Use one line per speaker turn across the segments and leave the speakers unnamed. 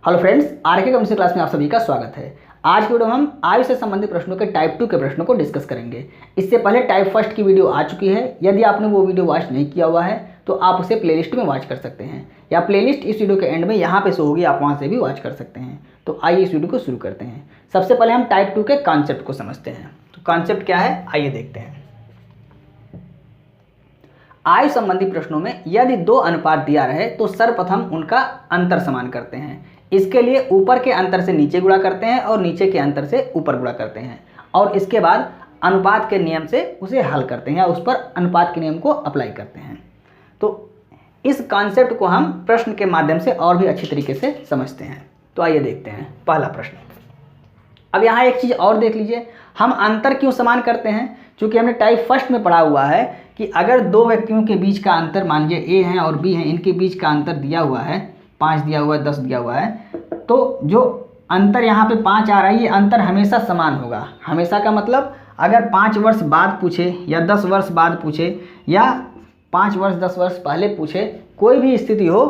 Hello friends, RK chemistry class में आप सभी का स्वागत है। आज की वीडियो में हम आयु से संबंधित प्रश्नों के टाइप 2 के प्रश्नों को डिस्कस करेंगे। इससे पहले टाइप फर्स्ट की वीडियो आ चुकी है। यदि आपने वो वीडियो वॉच नहीं किया हुआ है तो आप उसे प्लेलिस्ट में वॉच कर सकते हैं, या प्लेलिस्ट इस वीडियो के एंड में यहाँ पे शो होगी, आप वहाँ से भी वॉच कर सकते हैं। तो आइए इस वीडियो को शुरू करते हैं। सबसे पहले हम टाइप 2 के कॉन्सेप्ट को समझते हैं। तो कॉन्सेप्ट क्या है, आइए देखते हैं। आयु संबंधी प्रश्नों में यदि दो अनुपात दिया रहे तो सर्वप्रथम उनका अंतर समान करते हैं। इसके लिए ऊपर के अंतर से नीचे गुणा करते हैं और नीचे के अंतर से ऊपर गुणा करते हैं, और इसके बाद अनुपात के नियम से उसे हल करते हैं या उस पर अनुपात के नियम को अप्लाई करते हैं। तो इस कॉन्सेप्ट को हम प्रश्न के माध्यम से और भी अच्छी तरीके से समझते हैं। तो आइए देखते हैं पहला प्रश्न। अब यहाँ एक चीज़ और देख लीजिए, हम अंतर क्यों समान करते हैं? क्योंकि हमने टाइप फर्स्ट में पढ़ा हुआ है कि अगर दो व्यक्तियों के बीच का अंतर, मान लीजिए ए हैं और बी हैं, इनके बीच का अंतर दिया हुआ है 5 दिया हुआ है, 10 दिया हुआ है, तो जो अंतर यहाँ पे 5 आ रहा है, ये अंतर हमेशा समान होगा। हमेशा का मतलब अगर 5 वर्ष बाद पूछे या 10 वर्ष बाद पूछे या 5 वर्ष 10 वर्ष पहले पूछे, कोई भी स्थिति हो,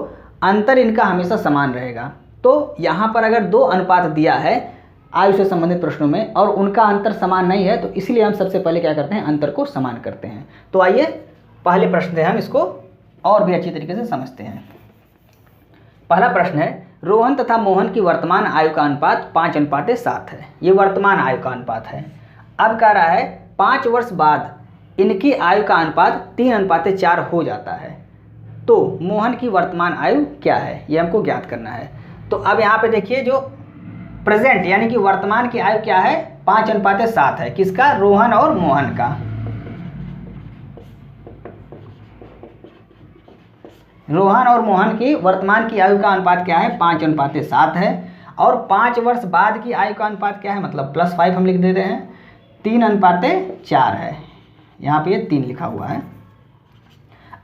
अंतर इनका हमेशा समान रहेगा। तो यहाँ पर अगर दो अनुपात दिया है आयु से संबंधित प्रश्नों में और उनका अंतर समान नहीं है, तो इसलिए हम सबसे पहले क्या करते हैं, अंतर को समान करते हैं। तो आइए पहले प्रश्न से हम इसको और भी अच्छी तरीके से समझते हैं। पहला प्रश्न है, रोहन तथा मोहन की वर्तमान आयु का अनुपात 5:7 है। ये वर्तमान आयु का अनुपात है। अब कह रहा है 5 वर्ष बाद इनकी आयु का अनुपात 3:4 हो जाता है। तो मोहन की वर्तमान आयु क्या है, ये हमको ज्ञात करना है। तो अब यहाँ पे देखिए, जो प्रेजेंट यानी कि वर्तमान की आयु क्या है, 5:7 है। किसका? रोहन और मोहन का। रोहन और मोहन की वर्तमान की आयु का अनुपात क्या है, 5:7 है। और 5 वर्ष बाद की आयु का अनुपात क्या है, मतलब +5 हम लिख देते हैं, 3:4 है। यहाँ पे ये 3 लिखा हुआ है।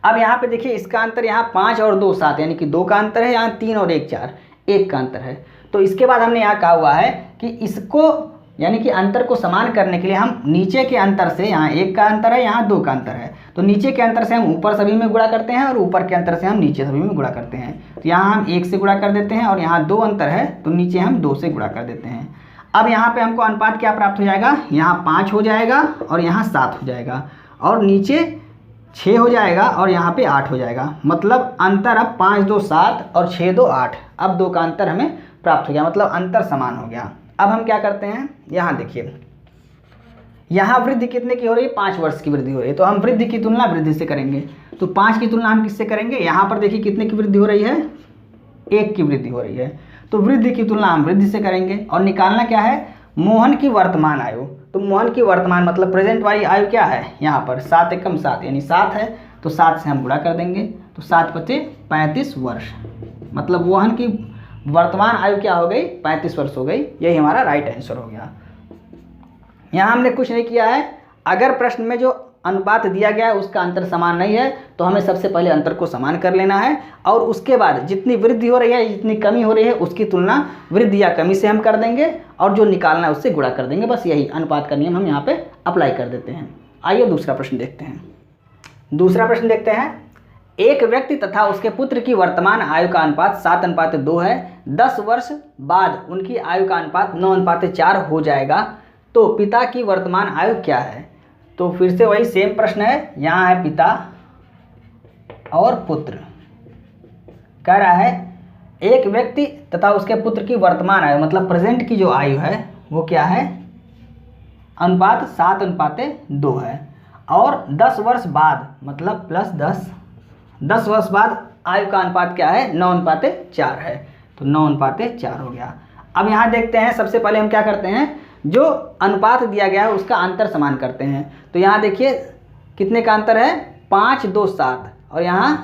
अब यहाँ पे देखिए, इसका अंतर यहाँ 5 और 2 7 यानी कि 2 का अंतर है, यहाँ 3 और 1 4, 1 का अंतर है। तो इसके बाद हमने यहाँ कहा हुआ है कि इसको यानी कि अंतर को समान करने के लिए हम नीचे के अंतर से, यहाँ 1 का अंतर है, यहाँ 2 का अंतर है, तो नीचे के अंतर से हम ऊपर सभी में गुणा करते हैं और ऊपर के अंतर से हम नीचे सभी में गुणा करते हैं। तो यहाँ हम 1 से गुणा कर देते हैं और यहाँ 2 अंतर है, तो नीचे हम 2 से गुणा कर देते हैं। अब यहाँ पे हमको अनुपात क्या प्राप्त हो जाएगा, यहाँ 5 हो जाएगा और यहाँ 7 हो जाएगा, और नीचे 6 हो जाएगा और यहाँ पे 8 हो जाएगा। मतलब अंतर अब 5 2 7 और 6 2 8, अब 2 का अंतर हमें प्राप्त हो गया, मतलब अंतर समान हो गया। अब हम क्या करते हैं, यहाँ देखिए, यहाँ वृद्धि कितने की हो रही है, 5 वर्ष की वृद्धि हो रही है। तो हम वृद्धि की तुलना वृद्धि से करेंगे। तो 5 की तुलना हम किससे करेंगे, यहाँ पर देखिए कितने की वृद्धि हो रही है, 1 की वृद्धि हो रही है। तो वृद्धि की तुलना हम वृद्धि से करेंगे। और निकालना क्या है, मोहन की वर्तमान आयु। तो मोहन की वर्तमान मतलब प्रेजेंट वाली आयु क्या है, यहाँ पर 7 एकम 7 यानी 7 है, तो 7 से हम गुणा कर देंगे। तो 7 × 35 वर्ष, मतलब मोहन की वर्तमान आयु क्या हो गई, 35 वर्ष हो गई। यही हमारा राइट आंसर हो गया। यहाँ हमने कुछ नहीं किया है। अगर प्रश्न में जो अनुपात दिया गया है उसका अंतर समान नहीं है, तो हमें सबसे पहले अंतर को समान कर लेना है, और उसके बाद जितनी वृद्धि हो रही है, जितनी कमी हो रही है, उसकी तुलना वृद्धि या कमी से हम कर देंगे, और जो निकालना है उससे गुणा कर देंगे। बस यही अनुपात का नियम हम यहाँ पे अप्लाई कर देते हैं। आइए दूसरा प्रश्न देखते हैं। दूसरा प्रश्न देखते हैं, एक व्यक्ति तथा उसके पुत्र की वर्तमान आयु का अनुपात 7:2 है। 10 वर्ष बाद उनकी आयु का अनुपात 9:4 हो जाएगा। तो पिता की वर्तमान आयु क्या है? तो फिर से वही सेम प्रश्न है। यहाँ है पिता और पुत्र। कह रहा है एक व्यक्ति तथा उसके पुत्र की वर्तमान आयु मतलब प्रेजेंट की जो आयु है वो क्या है, अनुपात 7:2 है। और 10 वर्ष बाद मतलब +10, 10 वर्ष बाद आयु का अनुपात क्या है, 9:4 है। तो 9:4 हो गया। अब यहाँ देखते हैं, सबसे पहले हम क्या करते हैं, जो अनुपात दिया गया है उसका अंतर समान करते हैं। तो यहाँ देखिए कितने का अंतर है, 5 2 7, और यहाँ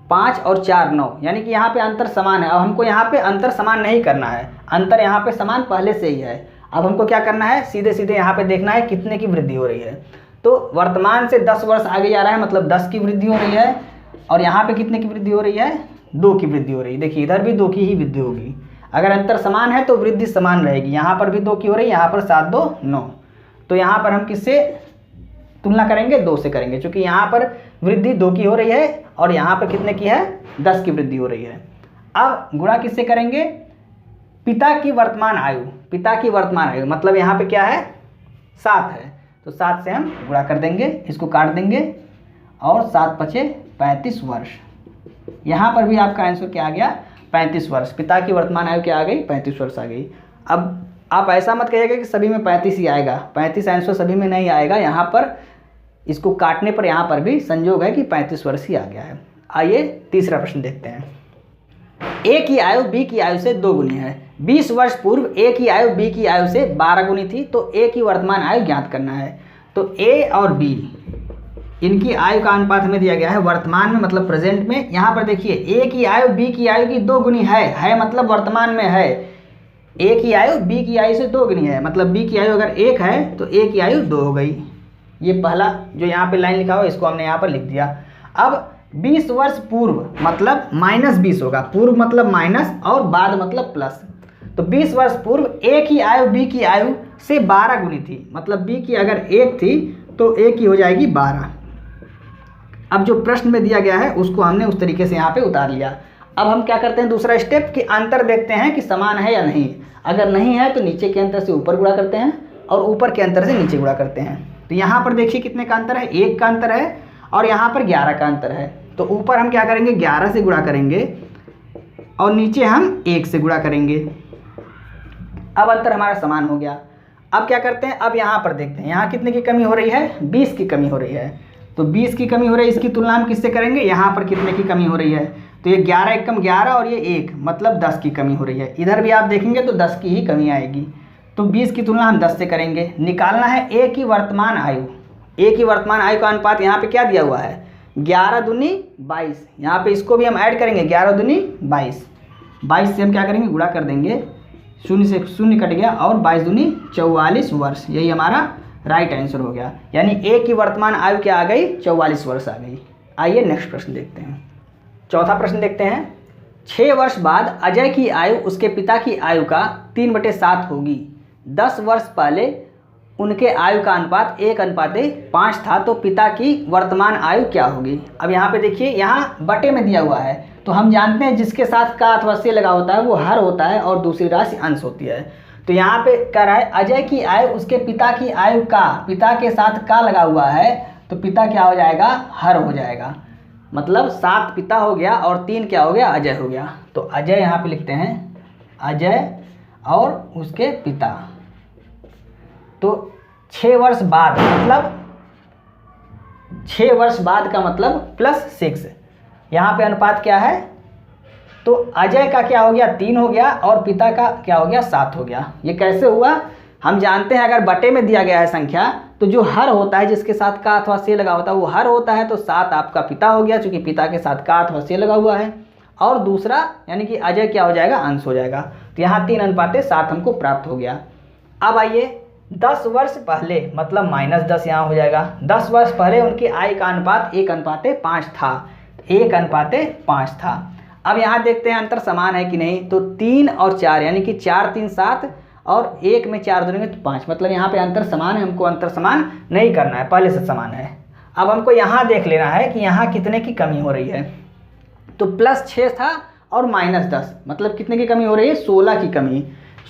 5 और 4 9, यानी कि यहाँ पे अंतर समान है। अब हमको यहाँ पे अंतर समान नहीं करना है, अंतर यहाँ पे समान पहले से ही है। अब हमको क्या करना है, सीधे सीधे यहाँ पे देखना है कितने की वृद्धि हो रही है। तो वर्तमान से 10 वर्ष आगे जा रहा है, मतलब 10 की वृद्धि हो रही है, और यहाँ पे कितने की वृद्धि हो रही है, 2 की वृद्धि हो रही है। देखिए इधर भी 2 की ही वृद्धि होगी। अगर अंतर समान है तो वृद्धि समान रहेगी। यहाँ पर भी 2 की हो रही है, यहाँ पर 7 2 9, तो यहाँ पर हम किससे तुलना करेंगे, 2 से करेंगे, क्योंकि यहाँ पर वृद्धि 2 की हो रही है और यहाँ पर कितने की है, 10 की वृद्धि हो रही है। अब गुणा किससे करेंगे, पिता की वर्तमान आयु मतलब यहाँ पे क्या है 7 है, तो 7 से हम गुणा कर देंगे, इसको काट देंगे और 7 पचे 35 वर्ष। यहाँ पर भी आपका आंसर क्या आ गया 35 वर्ष। पिता की वर्तमान आयु क्या आ गई 35 वर्ष आ गई। अब आप ऐसा मत कहिएगा कि सभी में 35 ही आएगा, 35 आंसर सभी में नहीं आएगा, यहाँ पर इसको काटने पर यहाँ पर भी संयोग है कि 35 वर्ष ही आ गया है। आइए तीसरा प्रश्न देखते हैं। ए की आयु बी की आयु से 2 गुनी है। 20 वर्ष पूर्व ए की आयु बी की आयु से 12 गुनी थी, तो ए की वर्तमान आयु ज्ञात करना है। तो ए और बी इनकी आयु का अनुपात हमें दिया गया है वर्तमान में, मतलब प्रेजेंट में। यहाँ पर देखिए ए की आयु बी की आयु की 2 गुनी है मतलब वर्तमान में है। ए की आयु बी की आयु से 2 गुनी है, मतलब बी की आयु अगर 1 है तो ए की आयु 2 हो गई। ये पहला जो यहाँ पे लाइन लिखा हुआ इसको हमने यहाँ पर लिख दिया। अब 20 वर्ष पूर्व मतलब -20 होगा, पूर्व मतलब माइनस और बाद मतलब प्लस। तो 20 वर्ष पूर्व ए की आयु बी की आयु से 12 गुनी थी, मतलब बी की अगर 1 थी तो ए की हो जाएगी 12। अब जो प्रश्न में दिया गया है उसको हमने उस तरीके से यहाँ पे उतार लिया। अब हम क्या करते हैं दूसरा स्टेप कि अंतर देखते हैं कि समान है या नहीं। अगर नहीं है तो नीचे के अंतर से ऊपर गुणा करते हैं और ऊपर के अंतर से नीचे गुणा करते हैं। तो यहाँ पर देखिए कितने का अंतर है, 1 का अंतर है और यहाँ पर 11 का अंतर है। तो ऊपर हम क्या करेंगे 11 से गुणा करेंगे और नीचे हम 1 से गुणा करेंगे। अब अंतर हमारा समान हो गया। अब क्या करते हैं, अब यहाँ पर देखते हैं यहाँ कितने की कमी हो रही है, 20 की कमी हो रही है। तो 20 की कमी हो रही है, इसकी तुलना हम किससे करेंगे, यहाँ पर कितने की कमी हो रही है। तो ये 11 एकम 11 और ये 1 मतलब 10 की कमी हो रही है। इधर भी आप देखेंगे तो 10 की ही कमी आएगी। तो 20 की तुलना हम 10 से करेंगे। निकालना है ए की वर्तमान आयु। ए की वर्तमान आयु का अनुपात यहाँ पे क्या दिया हुआ है 11 दूनी 22। यहाँ पे इसको भी हम ऐड करेंगे 11 दूनी 22। 22 से हम क्या करेंगे गुणा कर देंगे, 0 से 0 कट गया और 22 दूनी 44 वर्ष। यही हमारा राइट आंसर हो गया। यानी ए की वर्तमान आयु क्या आ गई 44 वर्ष आ गई। आइए नेक्स्ट प्रश्न देखते हैं। चौथा प्रश्न देखते हैं। 6 वर्ष बाद अजय की आयु उसके पिता की आयु का 3/7 होगी। 10 वर्ष पहले उनके आयु का अनुपात 1:5 था, तो पिता की वर्तमान आयु क्या होगी। अब यहाँ पे देखिए यहाँ बटे में दिया हुआ है, तो हम जानते हैं जिसके साथ का अथवा से लगा होता है वो हर होता है और दूसरी राशि अंश होती है। तो यहाँ पे कह रहा है अजय की आयु उसके पिता की आयु का, पिता के साथ का लगा हुआ है तो पिता क्या हो जाएगा हर हो जाएगा। मतलब 7 पिता हो गया और 3 क्या हो गया अजय हो गया। तो अजय यहाँ पे लिखते हैं अजय और उसके पिता। तो 6 वर्ष बाद मतलब 6 वर्ष बाद का मतलब +6। यहाँ पे अनुपात क्या है, तो अजय का क्या हो गया 3 हो गया और पिता का क्या हो गया 7 हो गया। ये कैसे हुआ हम जानते हैं, अगर बटे में दिया गया है संख्या तो जो हर होता है जिसके साथ का अथवा से लगा होता है वो हर होता है। तो 7 आपका पिता हो गया चूँकि पिता के साथ का अथवा से लगा हुआ है, और दूसरा यानी कि अजय क्या हो जाएगा अंश हो जाएगा। तो यहाँ 3:7 हमको प्राप्त हो गया। अब आइए 10 वर्ष पहले मतलब -10 यहाँ हो जाएगा। 10 वर्ष पहले उनकी आय का अनुपात 1:5 था, 1:5 था। अब यहाँ देखते हैं अंतर समान है कि नहीं। तो 3 और 4 यानी कि 4 3 7 और 1 में 4 जोड़ेंगे तो 5, मतलब यहाँ पे अंतर समान है। हमको अंतर समान नहीं करना है, पहले से समान है। अब हमको यहाँ देख लेना है कि यहाँ कितने की कमी हो रही है। तो +6 था और -10 मतलब कितने की कमी हो रही है 16 की कमी।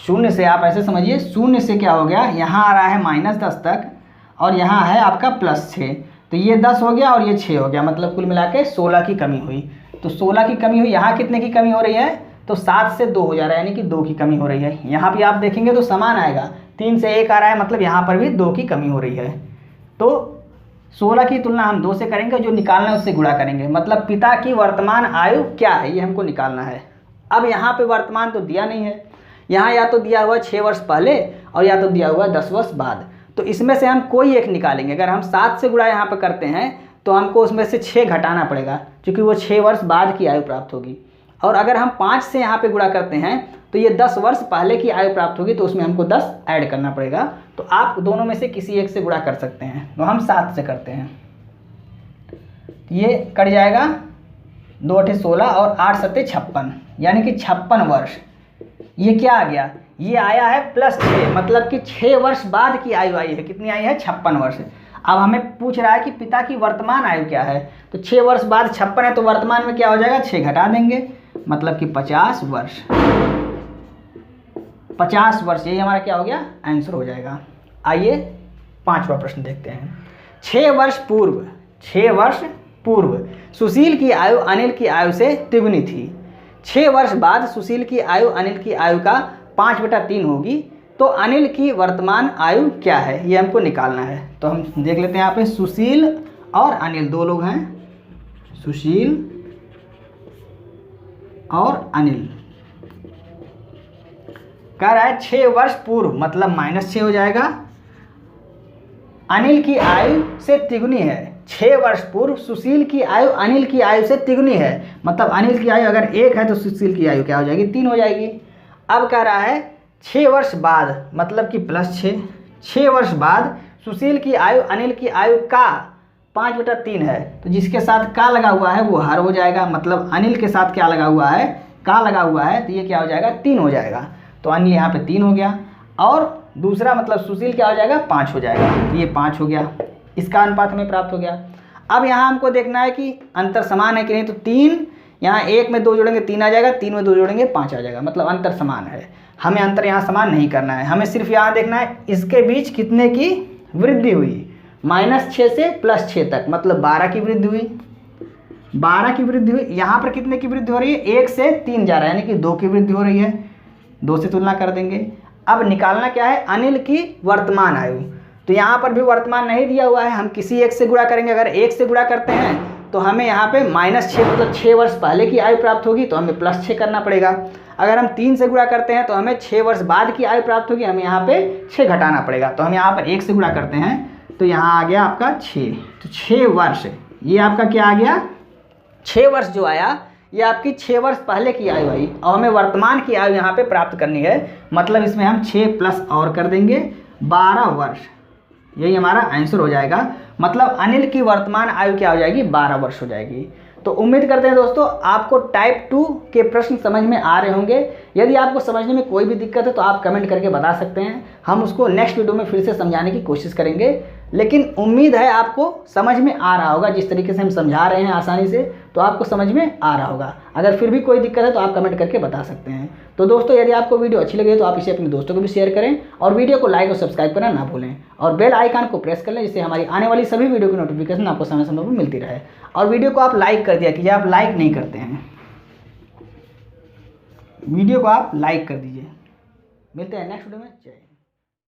0 से आप ऐसे समझिए 0 से क्या हो गया यहाँ आ रहा है -10 तक और यहाँ है आपका +6। तो ये 10 हो गया और ये 6 हो गया, मतलब कुल मिला के 16 की कमी हुई। तो 16 की कमी हुई। यहाँ कितने की कमी हो रही है, तो 7 से 2 हो जा रहा है यानी कि 2 की कमी हो रही है। यहाँ भी आप देखेंगे तो समान आएगा, 3 से 1 आ रहा है मतलब यहाँ पर भी 2 की कमी हो रही है। तो 16 की तुलना हम 2 से करेंगे, जो निकालना है उससे गुणा करेंगे। मतलब पिता की वर्तमान आयु क्या है ये हमको निकालना है। अब यहाँ पे वर्तमान तो दिया नहीं है, यहाँ या तो दिया हुआ 6 वर्ष पहले और या तो दिया हुआ 10 वर्ष बाद। तो इसमें से हम कोई एक निकालेंगे। अगर हम 7 से गुणा यहाँ पर करते हैं तो हमको उसमें से 6 घटाना पड़ेगा क्योंकि वो 6 वर्ष बाद की आयु प्राप्त होगी। और अगर हम 5 से यहाँ पे गुणा करते हैं तो ये 10 वर्ष पहले की आयु प्राप्त होगी, तो उसमें हमको 10 ऐड करना पड़ेगा। तो आप दोनों में से किसी एक से गुणा कर सकते हैं। तो हम 7 से करते हैं, ये कट जाएगा 2 8 16 और 8 7 56 यानी कि 56 वर्ष। ये क्या आ गया, ये आया है +6 मतलब कि 6 वर्ष बाद की आयु आई है। कितनी आई है 56 वर्ष। अब हमें पूछ रहा है कि पिता की वर्तमान आयु क्या है। तो 6 वर्ष बाद 56 है तो वर्तमान में क्या हो जाएगा 6 घटा देंगे मतलब कि 50 वर्ष। 50 वर्ष, यही हमारा क्या हो गया आंसर हो जाएगा। आइए 5वां प्रश्न देखते हैं। 6 वर्ष पूर्व सुशील की आयु अनिल की आयु से तिगुनी थी। 6 वर्ष बाद सुशील की आयु अनिल की आयु का 5/3 होगी, तो अनिल की वर्तमान आयु क्या है, ये हमको निकालना है। तो हम देख लेते हैं यहाँ पे सुशील और अनिल दो लोग हैं, सुशील और अनिल। कह रहा है 6 वर्ष पूर्व मतलब -6 हो जाएगा, अनिल की आयु से तिगुनी है। 6 वर्ष पूर्व सुशील की आयु अनिल की आयु से तिगुनी है, मतलब अनिल की आयु अगर 1 है तो सुशील की आयु क्या हो जाएगी 3 हो जाएगी। अब कह रहा है 6 वर्ष बाद मतलब कि +6, 6 वर्ष बाद सुशील की आयु अनिल की आयु का 5/3 है, तो जिसके साथ का लगा हुआ है वो हर हो जाएगा, मतलब अनिल के साथ क्या लगा हुआ है का लगा हुआ है, तो ये क्या हो जाएगा 3 हो जाएगा। तो अनिल यहाँ पे 3 हो गया, और दूसरा मतलब सुशील क्या हो जाएगा 5 हो जाएगा, तो ये 5 हो गया, इसका अनुपात हमें प्राप्त हो गया। अब यहाँ हमको देखना है कि अंतर समान है कि नहीं, तो 3 यहाँ 1 में 2 जोड़ेंगे 3 आ जाएगा, 3 में 2 जोड़ेंगे 5 आ जाएगा, मतलब अंतर समान है। हमें अंतर यहाँ समान नहीं करना है, हमें सिर्फ यहाँ देखना है इसके बीच कितने की वृद्धि हुई, -6 से +6 तक, मतलब 12 की वृद्धि हुई, 12 की वृद्धि हुई। यहाँ पर कितने की वृद्धि हो रही है 1 से 3 जा रहा है, यानी कि 2 की वृद्धि हो रही है, 2 से तुलना कर देंगे। अब निकालना क्या है अनिल की वर्तमान आयु, तो यहाँ पर भी वर्तमान नहीं दिया हुआ है, हम किसी एक से गुणा करेंगे। अगर 1 से गुणा करते हैं तो हमें यहाँ पे -6 मतलब 6 वर्ष पहले की आयु प्राप्त होगी, तो हमें +6 करना पड़ेगा। अगर हम 3 से गुणा करते हैं तो हमें 6 वर्ष बाद की आयु प्राप्त होगी, हमें यहाँ पे 6 घटाना पड़ेगा। तो हम यहाँ पर 1 से गुणा करते हैं तो यहाँ आ गया आपका 6, तो 6 वर्ष ये आपका क्या आ गया 6 वर्ष जो आया ये आपकी 6 वर्ष पहले की आयु आई, और हमें वर्तमान की आयु यहाँ पे प्राप्त करनी है, मतलब इसमें हम 6 प्लस और कर देंगे 12 वर्ष, यही हमारा आंसर हो जाएगा। मतलब अनिल की वर्तमान आयु क्या हो जाएगी 12 वर्ष हो जाएगी। तो उम्मीद करते हैं दोस्तों आपको टाइप 2 के प्रश्न समझ में आ रहे होंगे। यदि आपको समझने में कोई भी दिक्कत है तो आप कमेंट करके बता सकते हैं, हम उसको नेक्स्ट वीडियो में फिर से समझाने की कोशिश करेंगे। लेकिन उम्मीद है आपको समझ में आ रहा होगा, जिस तरीके से हम समझा रहे हैं आसानी से, तो आपको समझ में आ रहा होगा। अगर फिर भी कोई दिक्कत है तो आप कमेंट करके बता सकते हैं। तो दोस्तों यदि आपको वीडियो अच्छी लगी तो आप इसे अपने दोस्तों को भी शेयर करें, और वीडियो को लाइक और सब्सक्राइब करना ना भूलें, और बेल आइकन को प्रेस कर लें, जिससे हमारी आने वाली सभी वीडियो की नोटिफिकेशन आपको समय समय पर मिलती रहे। और वीडियो को आप लाइक कर दिया कीजिए, आप लाइक नहीं करते हैं, वीडियो को आप लाइक कर दीजिए। मिलते हैं नेक्स्ट वीडियो में, जय।